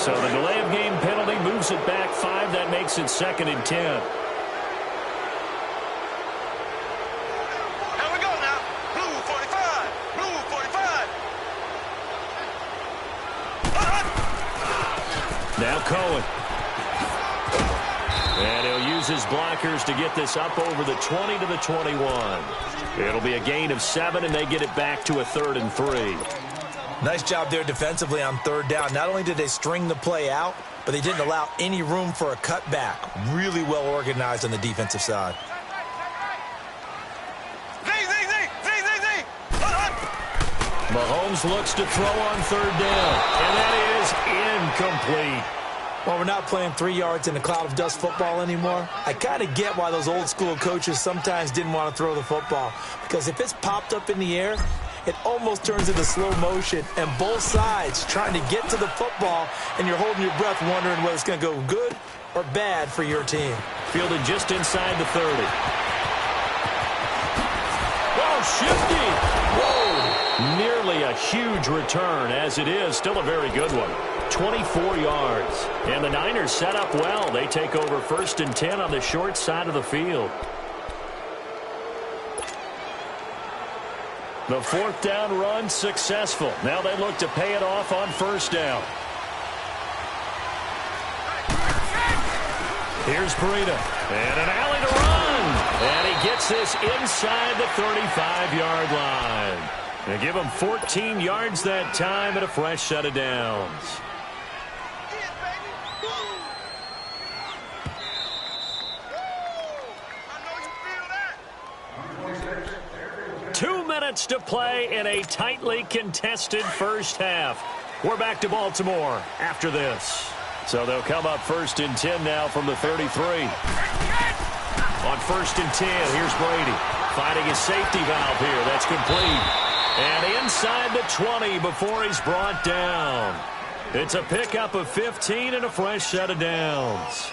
So the delay of game penalty moves it back 5. That makes it 2nd and 10. Here we go now. Blue 45. Blue 45. Now Cohen. And he'll use his blockers to get this up over the 20 to the 21. It'll be a gain of 7, and they get it back to a 3rd and 3. Nice job there defensively on 3rd down. Not only did they string the play out, but they didn't allow any room for a cutback. Really well organized on the defensive side. Mahomes looks to throw on 3rd down, and that is incomplete. Well, we're not playing 3 yards in a cloud of dust football anymore. I kind of get why those old school coaches sometimes didn't want to throw the football, because if it's popped up in the air, it almost turns into slow motion, and both sides trying to get to the football, and you're holding your breath wondering whether it's going to go good or bad for your team. Fielded just inside the 30. Whoa, shifty. Whoa. Nearly a huge return, as it is. Still a very good one. 24 yards. And the Niners set up well. They take over 1st and 10 on the short side of the field. The 4th down run successful. Now they look to pay it off on 1st down. Here's Breida. And an alley to run. And he gets this inside the 35-yard line. They give him 14 yards that time and a fresh set of downs. 2 minutes to play in a tightly contested first half. We're back to Baltimore after this. So they'll come up 1st and 10 now from the 33. On 1st and 10, here's Brady. Finding his safety valve here. That's complete. And inside the 20 before he's brought down. It's a pickup of 15 and a fresh set of downs.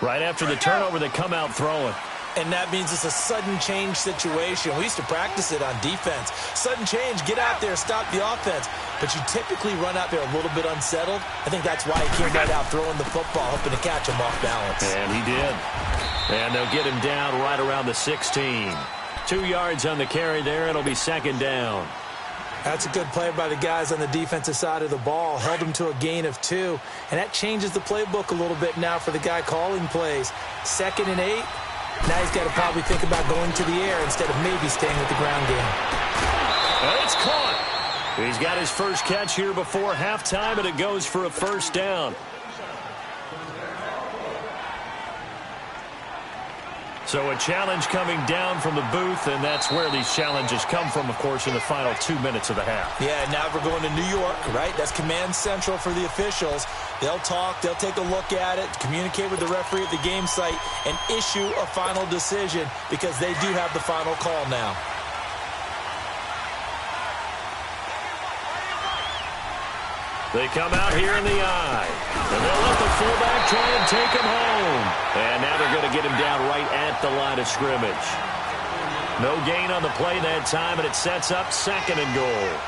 Right after the turnover, they come out throwing. And that means it's a sudden change situation. We used to practice it on defense. Sudden change, get out there, stop the offense. But you typically run out there a little bit unsettled. I think that's why he came right out throwing the football, hoping to catch him off balance. And he did. And they'll get him down right around the 16. 2 yards on the carry there. It'll be 2nd down. That's a good play by the guys on the defensive side of the ball. Held him to a gain of 2. And that changes the playbook a little bit now for the guy calling plays. 2nd and 8. Now he's got to probably think about going to the air instead of maybe staying with the ground game. And it's caught. He's got his first catch here before halftime, and it goes for a 1st down. So a challenge coming down from the booth, and that's where these challenges come from, of course, in the final 2 minutes of the half. Yeah, now we're going to New York, right? That's command central for the officials. They'll talk, they'll take a look at it, communicate with the referee at the game site, and issue a final decision because they do have the final call now. They come out here in the eye. And they'll let the fullback try and take him home. And now they're going to get him down right at the line of scrimmage. No gain on the play that time, and it sets up 2nd and goal.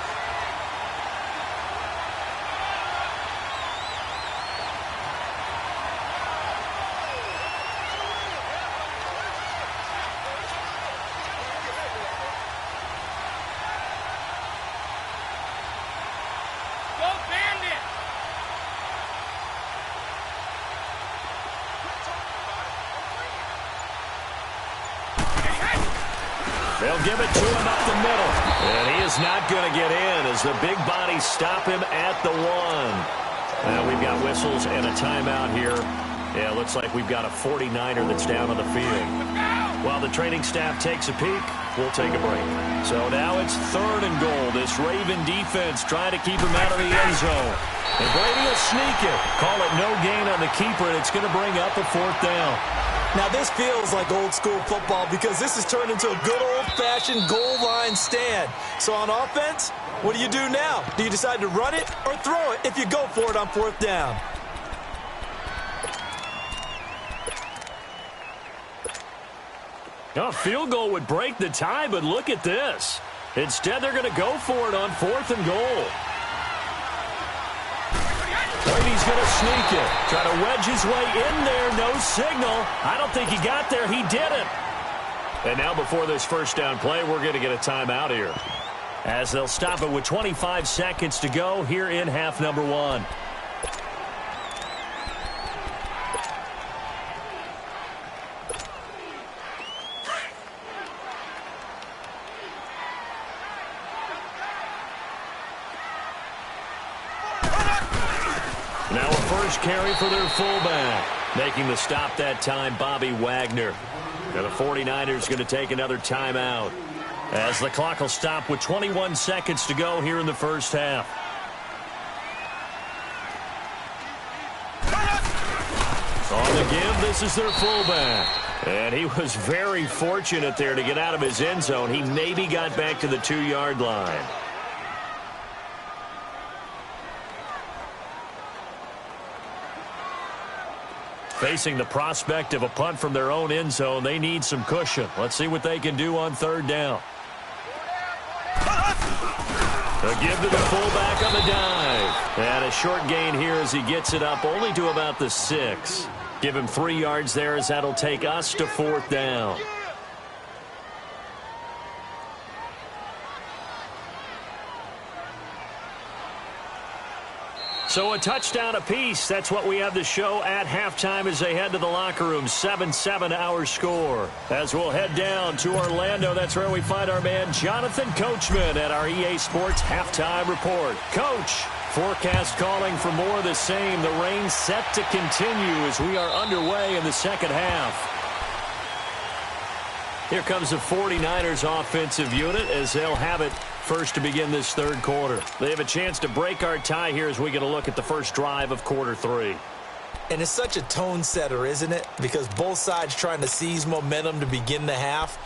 They'll give it to him up the middle. And he is not going to get in as the big bodies stop him at the 1. Now we've got whistles and a timeout here. Yeah, it looks like we've got a 49er that's down on the field. While the training staff takes a peek, we'll take a break. So now it's 3rd and goal. This Raven defense trying to keep him out of the end zone. And Brady will sneak it. Call it no gain on the keeper, and it's going to bring up a 4th down. Now, this feels like old-school football because this has turned into a good old-fashioned goal line stand. So on offense, what do you do now? Do you decide to run it or throw it if you go for it on 4th down? A field goal would break the tie, but look at this. Instead, they're going to go for it on 4th and goal. Brady's going to sneak it. Try to wedge his way in there. No signal. I don't think he got there. He didn't. And now before this first down play, we're going to get a timeout here, as they'll stop it with 25 seconds to go here in half number one. Now a first carry for their fullback. Making the stop that time, Bobby Wagner. And the 49ers going to take another timeout, as the clock will stop with 21 seconds to go here in the first half. On the give, this is their fullback. And he was very fortunate there to get out of his end zone. He maybe got back to the 2-yard line. Facing the prospect of a punt from their own end zone, they need some cushion. Let's see what they can do on third down. A give to the fullback on the dive. And a short gain here as he gets it up only to about the 6. Give him 3 yards there, as that'll take us to fourth down. So a touchdown apiece. That's what we have to show at halftime as they head to the locker room. 7-7 our score. As we'll head down to Orlando, that's where we find our man Jonathan Coachman at our EA Sports Halftime Report. Coach, forecast calling for more of the same. The rain set to continue as we are underway in the second half. Here comes the 49ers offensive unit as they'll have it first to begin this third quarter. They have a chance to break our tie here as we get a look at the first drive of quarter 3. And it's such a tone setter, isn't it? Because both sides trying to seize momentum to begin the half.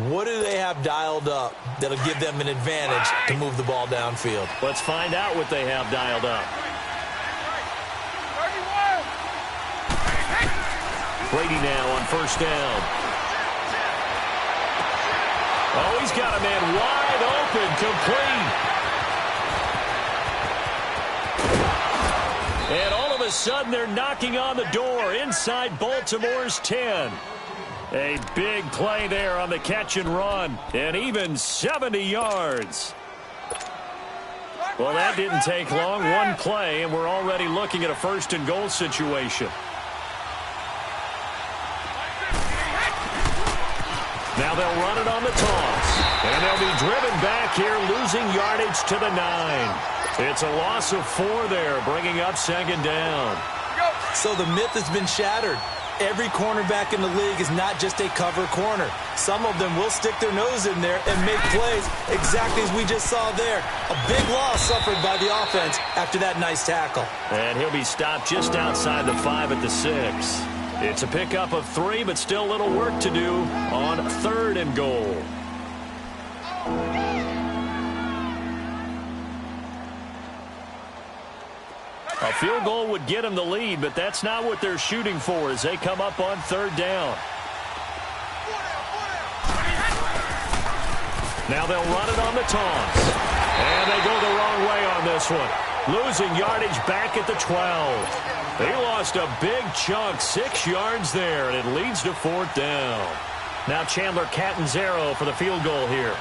What do they have dialed up that'll give them an advantage to move the ball downfield? Let's find out what they have dialed up. Brady now on first down. Oh, he's got a man wide open, complete. And all of a sudden, they're knocking on the door inside Baltimore's 10. A big play there on the catch and run, and even 70 yards. Well, that didn't take long. One play, and we're already looking at a first and goal situation. Now they'll run it on the toss. And they'll be driven back here, losing yardage to the 9. It's a loss of 4 there, bringing up second down. So the myth has been shattered. Every cornerback in the league is not just a cover corner. Some of them will stick their nose in there and make plays exactly as we just saw there. A big loss suffered by the offense after that nice tackle. And he'll be stopped just outside the 5 at the 6. It's a pickup of 3, but still a little work to do on third and goal. A field goal would get them the lead, but that's not what they're shooting for as they come up on third down. Now they'll run it on the toss. And they go the wrong way on this one. Losing yardage back at the 12. They lost a big chunk, 6 yards there, and it leads to fourth down. Now Chandler Catanzaro for the field goal here.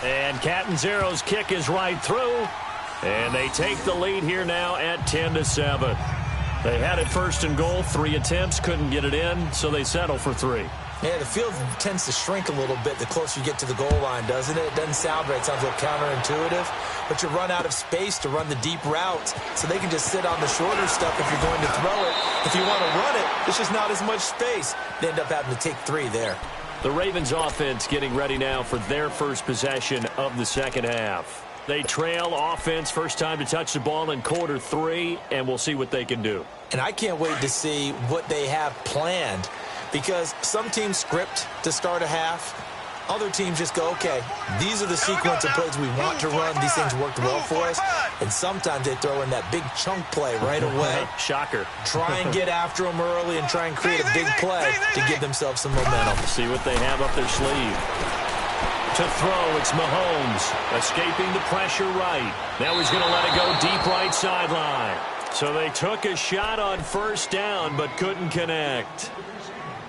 And Catanzaro's kick is right through, and they take the lead here now at 10-7. They had it first and goal, 3 attempts, couldn't get it in, so they settle for 3. Yeah, the field tends to shrink a little bit the closer you get to the goal line, doesn't it? It doesn't sound right. It sounds a little counterintuitive. But you run out of space to run the deep routes, so they can just sit on the shorter stuff if you're going to throw it. If you want to run it, there's just not as much space. They end up having to take 3 there. The Ravens offense getting ready now for their first possession of the second half. They trail offense, first time to touch the ball in quarter 3, and we'll see what they can do. And I can't wait to see what they have planned, because some teams script to start a half. Other teams just go, okay, these are the sequence of plays we want to run. These things worked well for us. And sometimes they throw in that big chunk play right away. Shocker. Try and get after them early and try and create a big play to give themselves some momentum. See what they have up their sleeve. To throw, it's Mahomes, escaping the pressure right. Now he's going to let it go deep right sideline. So they took a shot on first down, but couldn't connect.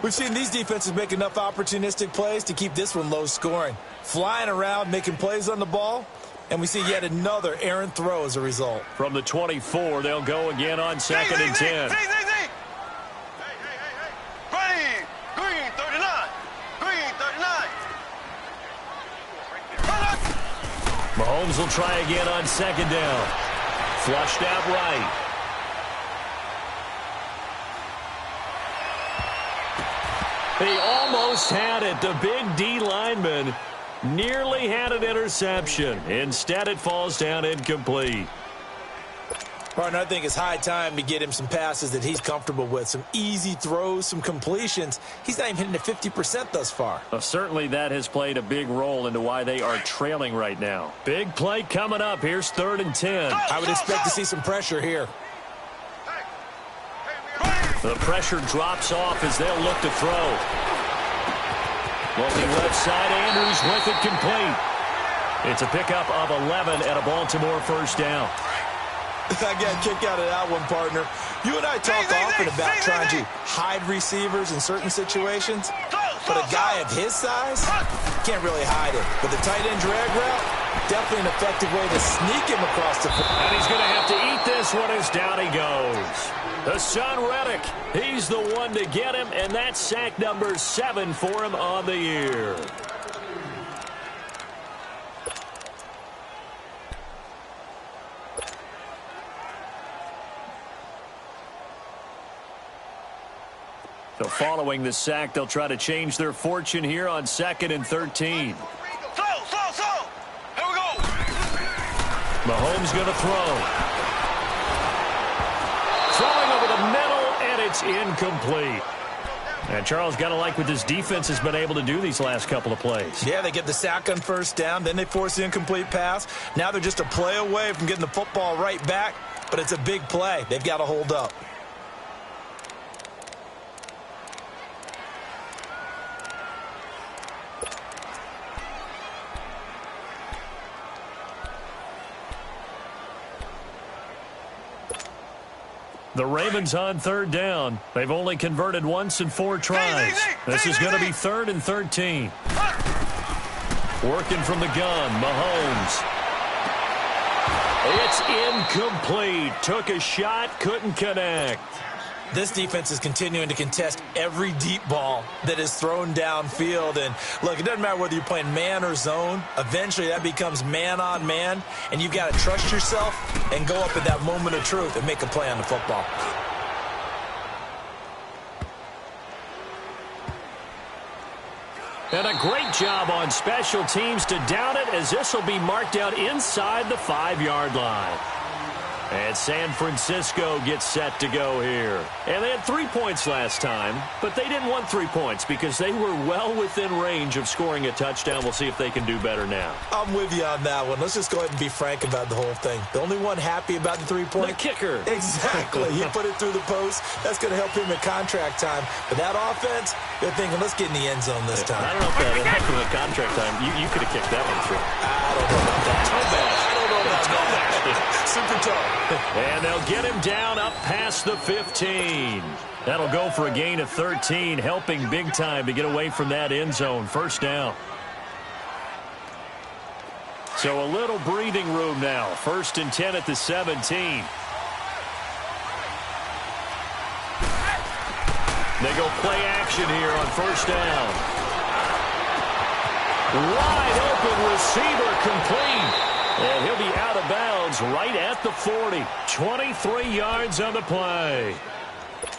We've seen these defenses make enough opportunistic plays to keep this one low scoring. Flying around, making plays on the ball, and we see yet another errant throw as a result. From the 24, they'll go again on 2nd and 10. Green 39. Green 39. Mahomes will try again on 2nd down. Flushed out right. He almost had it. The big D lineman nearly had an interception. Instead, it falls down incomplete. Partner, I think it's high time to get him some passes that he's comfortable with. Some easy throws, some completions. He's not even hitting at 50% thus far. Well, certainly that has played a big role into why they are trailing right now. Big play coming up. Here's 3rd and 10. I would expect to see some pressure here. The pressure drops off as they'll look to throw. Looking left side, Andrews with it complete. It's a pickup of 11 at a Baltimore first down. I got a kick out of that one, partner. You and I talk often about trying to hide receivers in certain situations, but a guy of his size can't really hide it. But the tight end drag route, definitely an effective way to sneak him across the field. And he's going to have to eat this one as down he goes. Hassan Reddick, he's the one to get him, and that's sack number 7 for him on the year. So following the sack, they'll try to change their fortune here on 2nd and 13. Slow. Here we go. Mahomes going to throw. Throwing over the middle, and it's incomplete. And Charles, got to like what this defense has been able to do these last couple of plays. Yeah, they get the sack on first down, then they force the incomplete pass. Now they're just a play away from getting the football right back, but it's a big play. They've got to hold up. The Ravens on 3rd down. They've only converted once in 4 tries. This is going to be 3rd and 13. Working from the gun, Mahomes. It's incomplete. Took a shot, couldn't connect. This defense is continuing to contest every deep ball that is thrown downfield. And, look, it doesn't matter whether you're playing man or zone. Eventually, that becomes man-on-man, and you've got to trust yourself and go up at that moment of truth and make a play on the football. And a great job on special teams to down it, as this will be marked out inside the 5-yard line. And San Francisco gets set to go here. And they had 3 points last time, but they didn't want 3 points because they were well within range of scoring a touchdown. We'll see if they can do better now. I'm with you on that one. Let's just go ahead and be frank about the whole thing. The only one happy about the 3-point? The kicker. Exactly. He put it through the post. That's going to help him in contract time. But that offense, they're thinking, let's get in the end zone this time. I don't know if that helped him in contract time. You could have kicked that one through. I don't know about that. Toe bash. I don't know about that. Super toe. And they'll get him down up past the 15. That'll go for a gain of 13, helping big time to get away from that end zone. First down. So a little breathing room now. 1st and 10 at the 17. They go play action here on first down. Wide open receiver complete. And he'll be out of bounds right at the 40. 23 yards on the play.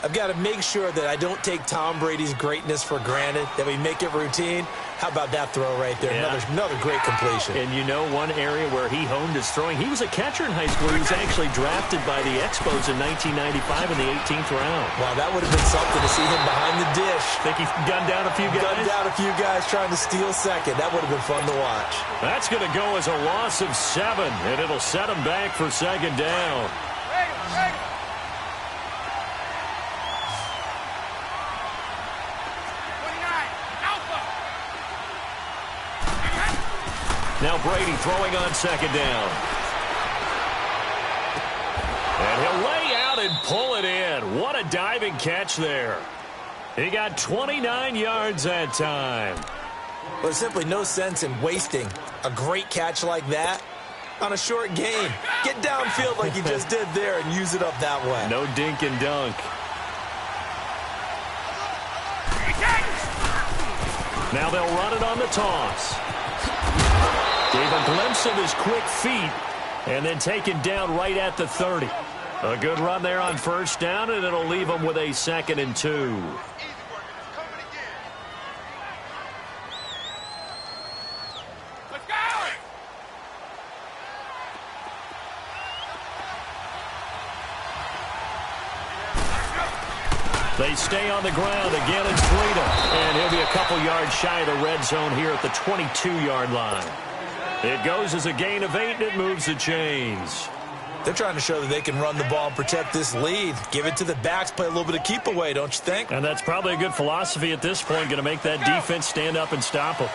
I've got to make sure that I don't take Tom Brady's greatness for granted, that we make it routine. How about that throw right there? Yeah. Another great completion. And you know one area where he honed his throwing? He was a catcher in high school. He was actually drafted by the Expos in 1995 in the 18th round. Wow, that would have been something to see him behind the dish. Think he gunned down a few guys? Gunned down a few guys trying to steal second. That would have been fun to watch. That's going to go as a loss of 7, and it'll set him back for second down. Now Brady throwing on second down. And he'll lay out and pull it in. What a diving catch there. He got 29 yards that time. Well, there's simply no sense in wasting a great catch like that on a short game. Get downfield like you just did there and use it up that way. No dink and dunk. Now they'll run it on the toss. Gave a glimpse of his quick feet and then taken down right at the 30. A good run there on first down, and it'll leave them with a 2nd and 2. They stay on the ground. Again, it's Freedom. And he'll be a couple yards shy of the red zone here at the 22-yard line. It goes as a gain of 8, and it moves the chains. They're trying to show that they can run the ball and protect this lead. Give it to the backs, play a little bit of keep away, don't you think? And that's probably a good philosophy at this point, going to make that defense stand up and stop them.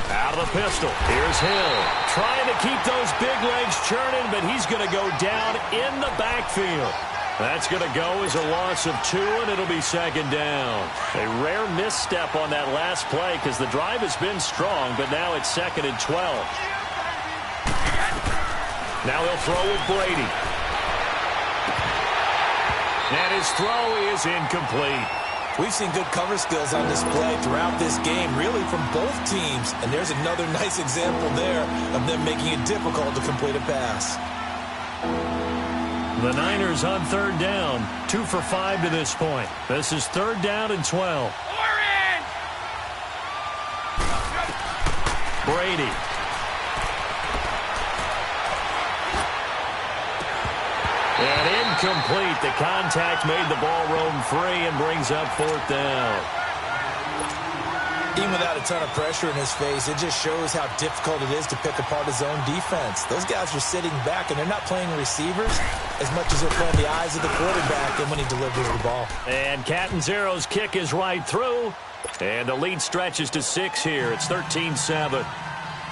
Out of the pistol. Here's Hill. Trying to keep those big legs churning, but he's going to go down in the backfield. That's going to go as a loss of 2, and it'll be 2nd down. A rare misstep on that last play because the drive has been strong, but now it's 2nd and 12. Now he'll throw with Brady. And his throw is incomplete. We've seen good cover skills on display throughout this game, really from both teams. And there's another nice example there of them making it difficult to complete a pass. The Niners on 3rd down, 2 for 5 to this point. This is 3rd down and 12. Brady. And incomplete. The contact made the ball roam free and brings up 4th down. Even without a ton of pressure in his face, it just shows how difficult it is to pick apart his own defense. Those guys are sitting back, and they're not playing receivers as much as they're playing the eyes of the quarterback and when he delivers the ball. And Catanzaro's kick is right through. And the lead stretches to 6 here. It's 13-7.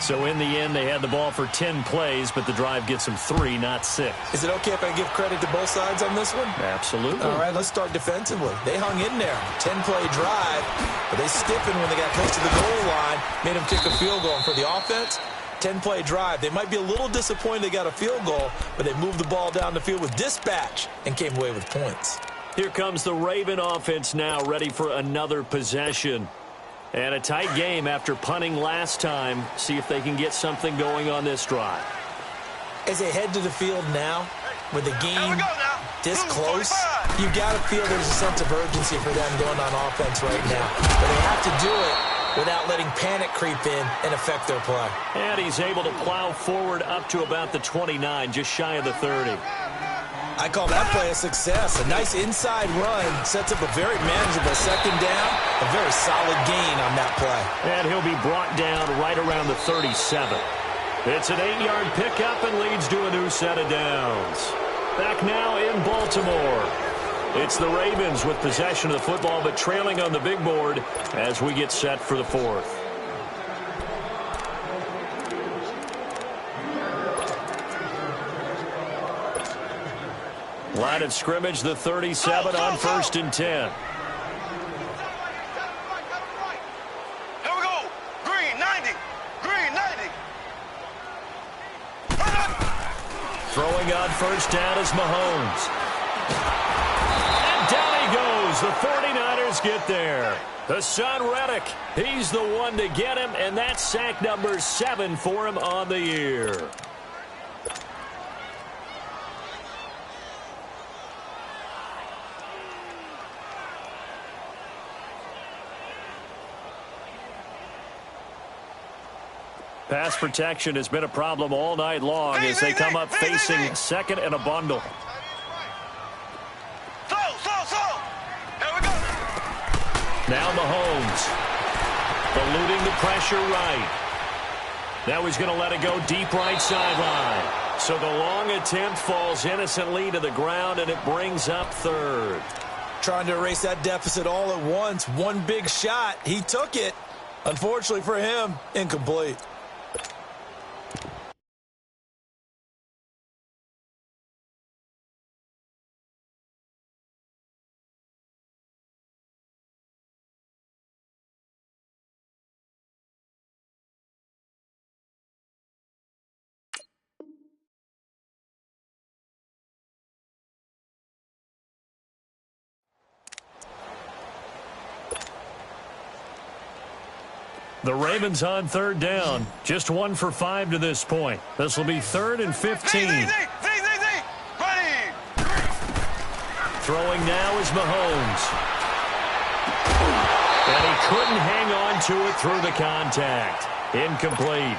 So in the end, they had the ball for 10 plays, but the drive gets them 3, not 6. Is it okay if I give credit to both sides on this one? Absolutely. All right, let's start defensively. They hung in there. 10-play drive, but they stiffened when they got close to the goal line, made them kick a field goal. And for the offense, 10-play drive. They might be a little disappointed they got a field goal, but they moved the ball down the field with dispatch and came away with points. Here comes the Raven offense now, ready for another possession. And a tight game after punting last time. See if they can get something going on this drive. As they head to the field now, with the game this close, you've got to feel there's a sense of urgency for them going on offense right now. But they have to do it without letting panic creep in and affect their play. And he's able to plow forward up to about the 29, just shy of the 30. I call that play a success. A nice inside run sets up a very manageable 2nd down. A very solid gain on that play. And he'll be brought down right around the 37. It's an 8-yard pickup and leads to a new set of downs. Back now in Baltimore. It's the Ravens with possession of the football, but trailing on the big board as we get set for the 4th. Line of scrimmage, the 37 on 1st and 10. Here we go. Green, 90. Green, 90. Throwing on 1st down is Mahomes. And down he goes. The 49ers get there. Hassan Reddick, he's the one to get him, and that's sack number 7 for him on the year. Pass protection has been a problem all night long as they come up facing 2nd and a bundle. Slow. Here we go. Now Mahomes. Eluding the pressure right. Now he's going to let it go deep right sideline. So the long attempt falls innocently to the ground, and it brings up 3rd. trying to erase that deficit all at once. One big shot. He took it. Unfortunately for him, incomplete. The Ravens on third down. Just 1 for 5 to this point. This will be 3rd and 15. Ready. Throwing now is Mahomes. And he couldn't hang on to it through the contact. Incomplete.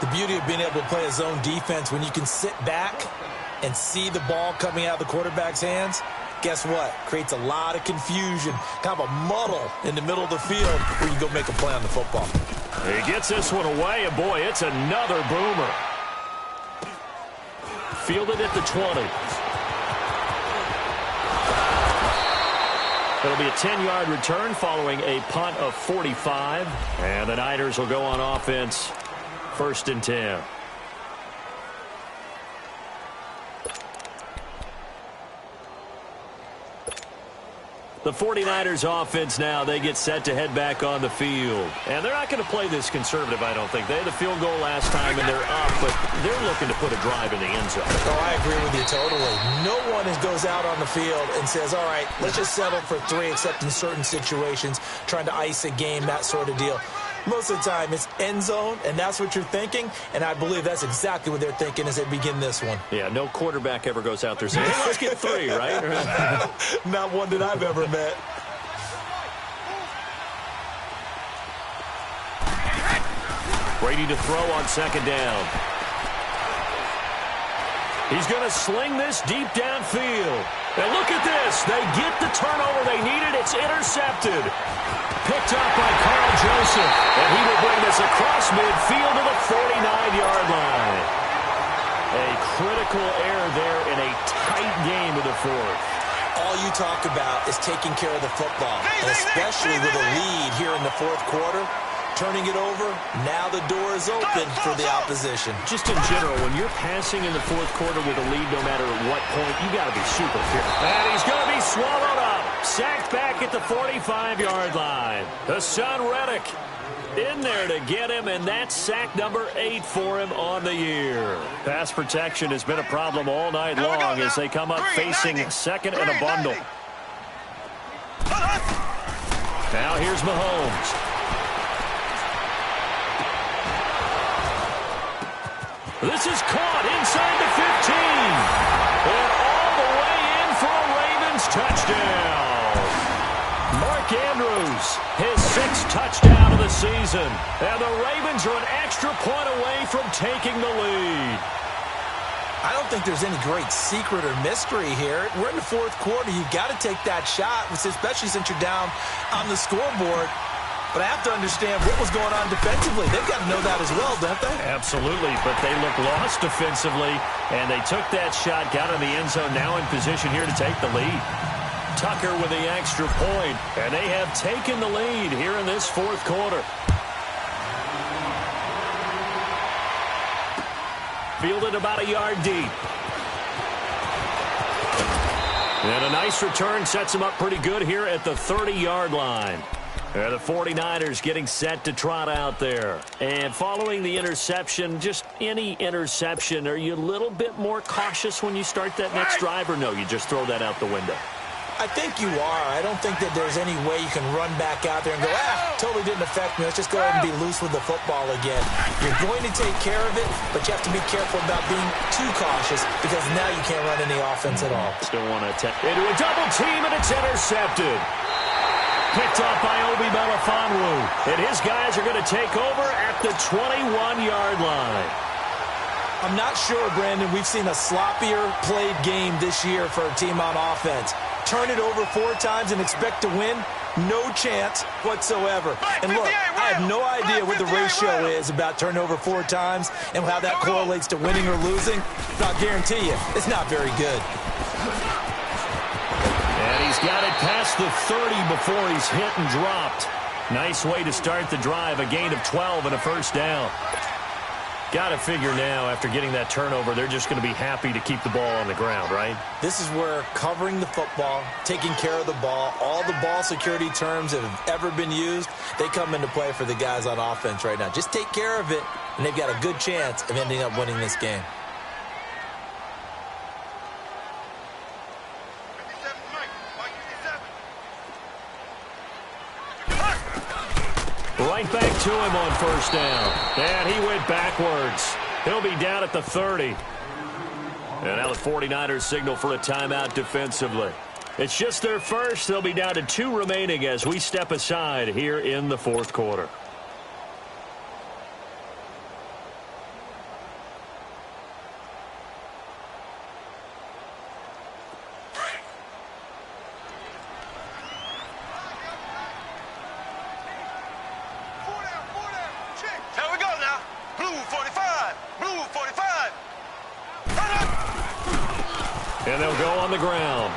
The beauty of being able to play a zone defense when you can sit back and see the ball coming out of the quarterback's hands. Guess what? Creates a lot of confusion, kind of a muddle in the middle of the field where you go make a play on the football. He gets this one away, and boy, it's another boomer. Fielded at the 20. It'll be a 10-yard return following a punt of 45. And the Niners will go on offense, 1st and 10. The 49ers offense now, they get set to head back on the field. And they're not going to play this conservative, I don't think. They had a field goal last time, and they're up, but they're looking to put a drive in the end zone. Oh, I agree with you totally. No one goes out on the field and says, all right, let's just settle for 3, except in certain situations, trying to ice a game, that sort of deal. Most of the time, it's end zone, and that's what you're thinking, and I believe that's exactly what they're thinking as they begin this one. Yeah, no quarterback ever goes out there saying, hey, let's get 3, right? Not one that I've ever met. Brady to throw on 2nd down. He's going to sling this deep downfield. And look at this. They get the turnover they needed. It's intercepted. Picked up by Carl Joseph. And he will bring this across midfield to the 49-yard line. A critical error there in a tight game of the 4th. All you talk about is taking care of the football, and especially with a lead here in the 4th quarter. Turning it over, now the door is open for the opposition. Just in general, when you're passing in the 4th quarter with a lead, no matter at what point, you got to be super careful. And he's going to be swallowed up. Sacked back at the 45-yard line. Hassan Reddick in there to get him, and that's sack number 8 for him on the year. Pass protection has been a problem all night long as they come up facing 2nd and a bundle. Now here's Mahomes. This is caught inside the 15. And all the way in for a Ravens touchdown. Mark Andrews, his 6th touchdown of the season. And the Ravens are an extra point away from taking the lead. I don't think there's any great secret or mystery here. We're in the 4th quarter. You've got to take that shot, especially since you're down on the scoreboard. But I have to understand what was going on defensively. They've got to know that as well, don't they? Absolutely, but they look lost defensively, and they took that shot, got in the end zone, now in position here to take the lead. Tucker with the extra point, and they have taken the lead here in this 4th quarter. Fielded about a yard deep. And a nice return sets him up pretty good here at the 30-yard line. The 49ers getting set to trot out there. And following the interception, just any interception, are you a little bit more cautious when you start that next drive, or no, you just throw that out the window? I think you are. I don't think that there's any way you can run back out there and go, totally didn't affect me. Let's just go ahead and be loose with the football again. You're going to take care of it, but you have to be careful about being too cautious because now you can't run any offense at all. Still want to attack into a double team, and it's intercepted. Picked up by Obi Melifonwu. And his guys are going to take over at the 21-yard line. I'm not sure, Brandon, we've seen a sloppier played game this year for a team on offense. Turn it over 4 times and expect to win? No chance whatsoever. And look, I have no idea what the ratio is about turnover 4 times and how that correlates to winning or losing. But I'll guarantee you, it's not very good. And he's He's got it past the 30 before he's hit and dropped. Nice way to start the drive, a gain of 12 and a first down. Got to figure now, after getting that turnover, they're just going to be happy to keep the ball on the ground, right? This is where covering the football, taking care of the ball, all the ball security terms that have ever been used, they come into play for the guys on offense right now. Just take care of it, and they've got a good chance of ending up winning this game. Right back to him on first down. And he went backwards. He'll be down at the 30. And now the 49ers signal for a timeout defensively. It's just their first. They'll be down to 2 remaining as we step aside here in the fourth quarter. And they'll go on the ground.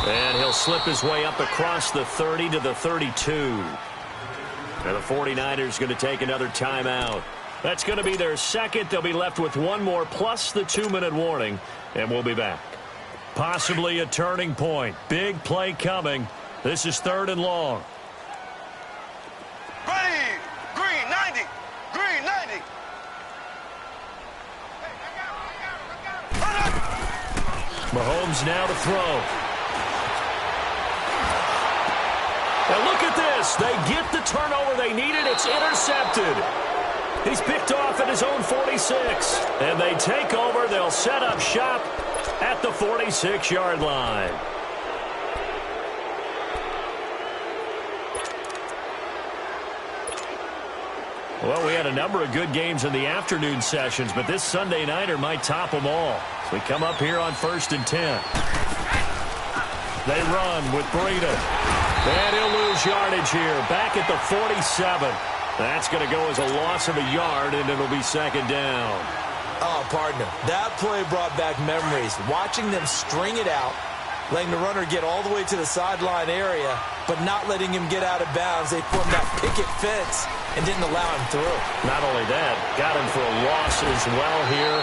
And he'll slip his way up across the 30 to the 32. And the 49ers going to take another timeout. That's going to be their second. They'll be left with one more plus the 2-minute warning. And we'll be back. Possibly a turning point. Big play coming. This is 3rd and long. Ready! Green 90! Green 90! Mahomes now to throw. And look at this. They get the turnover they needed. It's intercepted. He's picked off at his own 46. And they take over. They'll set up shop at the 46-yard line. Well, we had a number of good games in the afternoon sessions, but this Sunday nighter might top them all. So we come up here on 1st and 10. They run with Breida. And he'll lose yardage here. Back at the 47. That's going to go as a loss of a yard, and it'll be 2nd down. Oh, partner, that play brought back memories. Watching them string it out, letting the runner get all the way to the sideline area, but not letting him get out of bounds. They formed that picket fence and didn't allow him through. Not only that, got him for a loss as well here.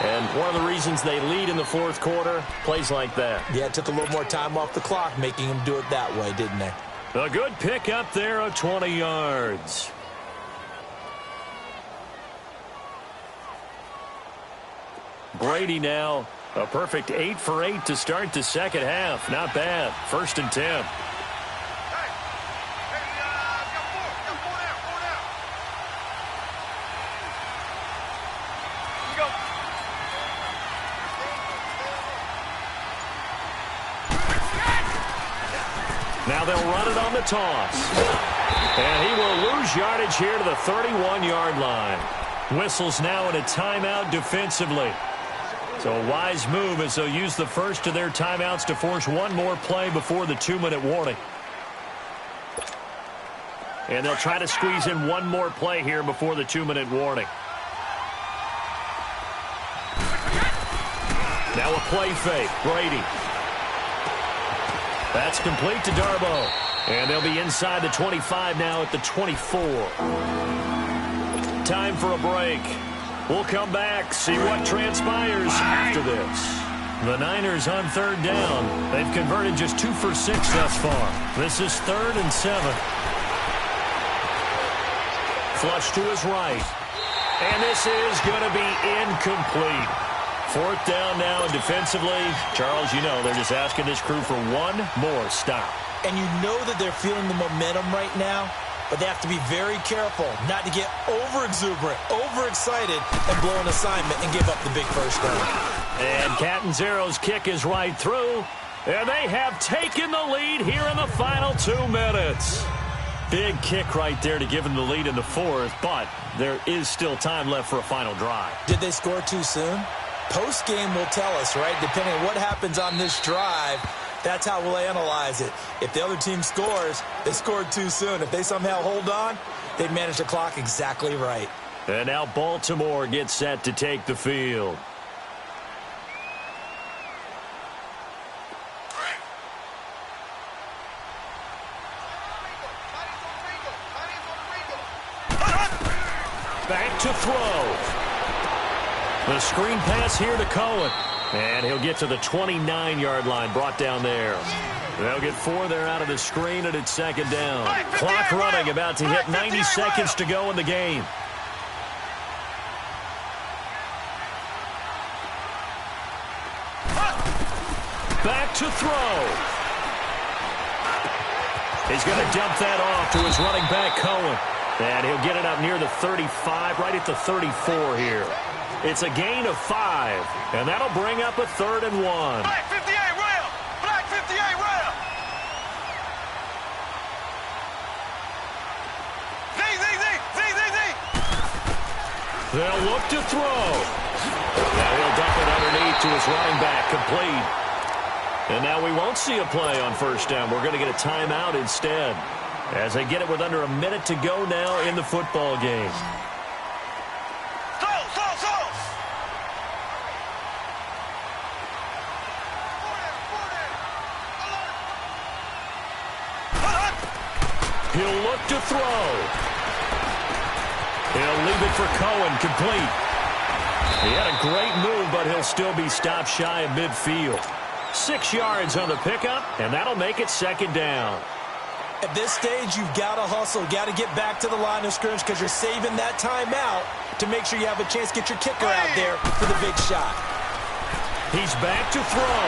And one of the reasons they lead in the fourth quarter, plays like that. Yeah, it took a little more time off the clock, making him do it that way, didn't they? A good pick up there of 20 yards. Brady now, a perfect 8 for 8 to start the second half. Not bad. 1st and 10. Now they'll run it on the toss. And he will lose yardage here to the 31-yard line. Whistles now in a timeout defensively. So a wise move as they'll use the first of their timeouts to force one more play before the 2-minute warning. And they'll try to squeeze in one more play here before the 2-minute warning. Now a play fake. Brady. That's complete to Darboh. And they'll be inside the 25 now at the 24. Time for a break. We'll come back, see what transpires after this. The Niners on 3rd down. They've converted just 2 for 6 thus far. This is 3rd and 7. Flush to his right. And this is going to be incomplete. 4th down now, and defensively, Charles, you know, they're just asking this crew for one more stop. And you know that they're feeling the momentum right now, but they have to be very careful not to get over-exuberant, overexcited, and blow an assignment and give up the big first down. And Catanzaro's kick is right through, and they have taken the lead here in the final 2 minutes. Big kick right there to give them the lead in the 4th, but there is still time left for a final drive. Did they score too soon? Post-game will tell us, right? Depending on what happens on this drive, that's how we'll analyze it. If the other team scores, they scored too soon. If they somehow hold on, they manage the clock exactly right. And now Baltimore gets set to take the field. back to throw. The screen pass here to Cohen. And he'll get to the 29-yard line, brought down there. They'll get 4 there out of the screen, and it's second down. Clock running, about to hit 90 seconds to go in the game. Back to throw. He's going to dump that off to his running back, Cohen. And he'll get it up near the 35, right at the 34 here. It's a gain of 5, and that'll bring up a 3rd and 1. Black 58 rail! Black 58 rail! Z! They'll look to throw. Now he'll dump it underneath to his running back, complete. And now we won't see a play on first down. We're going to get a timeout instead, as they get it with under a minute to go now in the football game. He'll look to throw. He'll leave it for Cohen, complete. He had a great move, but he'll still be stopped shy of midfield. 6 yards on the pickup, and that'll make it second down. At this stage, you've got to hustle, got to get back to the line of scrimmage because you're saving that timeout to make sure you have a chance to get your kicker out there for the big shot. He's back to throw,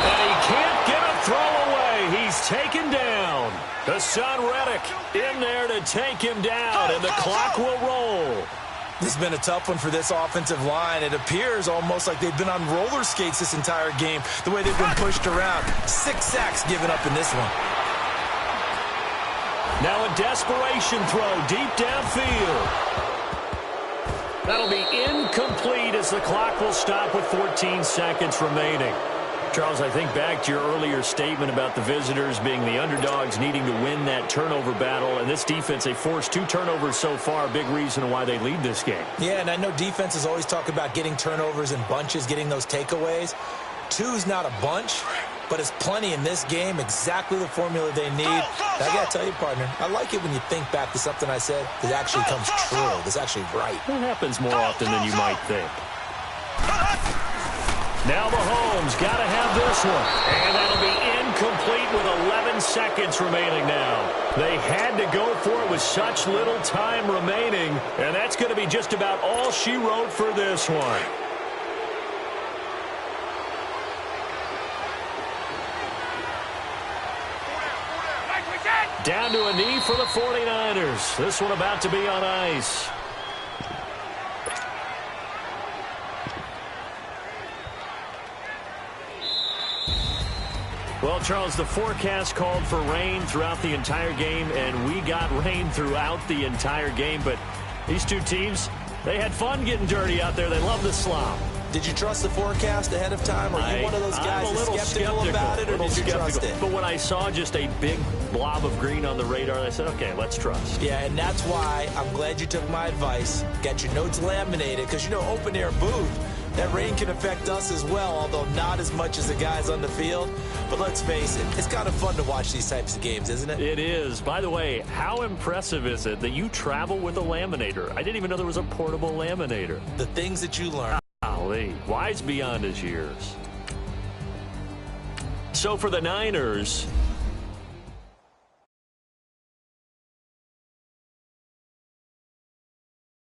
and he can't get a throw away. He's taken down. Hassan Reddick in there to take him down, and the clock will roll. This has been a tough one for this offensive line. It appears almost like they've been on roller skates this entire game, the way they've been pushed around. 6 sacks given up in this one. Now a desperation throw deep downfield. That'll be incomplete as the clock will stop with 14 seconds remaining. Charles, I think back to your earlier statement about the visitors being the underdogs needing to win that turnover battle. And this defense, they forced 2 turnovers so far, big reason why they lead this game. Yeah, and I know defenses always talk about getting turnovers in bunches, getting those takeaways. 2's not a bunch, but it's plenty in this game, exactly the formula they need. I got to tell you, partner, I like it when you think back to something I said that actually comes true, that's actually right. It happens more often than you might think. Now Mahomes got to have this one. And that'll be incomplete with 11 seconds remaining now. They had to go for it with such little time remaining. And that's going to be just about all she wrote for this one. Down to a knee for the 49ers. This one about to be on ice. Well, Charles, the forecast called for rain throughout the entire game, and we got rain throughout the entire game. But these two teams, they had fun getting dirty out there. They love the slop. Did you trust the forecast ahead of time? Are you one of those guys that's skeptical about it, or did you trust it? But when I saw just a big blob of green on the radar, I said, okay, let's trust. Yeah, and that's why I'm glad you took my advice. Got your notes laminated, because, you know, open-air booth, that rain can affect us as well, although not as much as the guys on the field. But let's face it, it's kind of fun to watch these types of games, isn't it? It is. By the way, how impressive is it that you travel with a laminator? I didn't even know there was a portable laminator. The things that you learn. Golly, wise beyond his years. So for the Niners,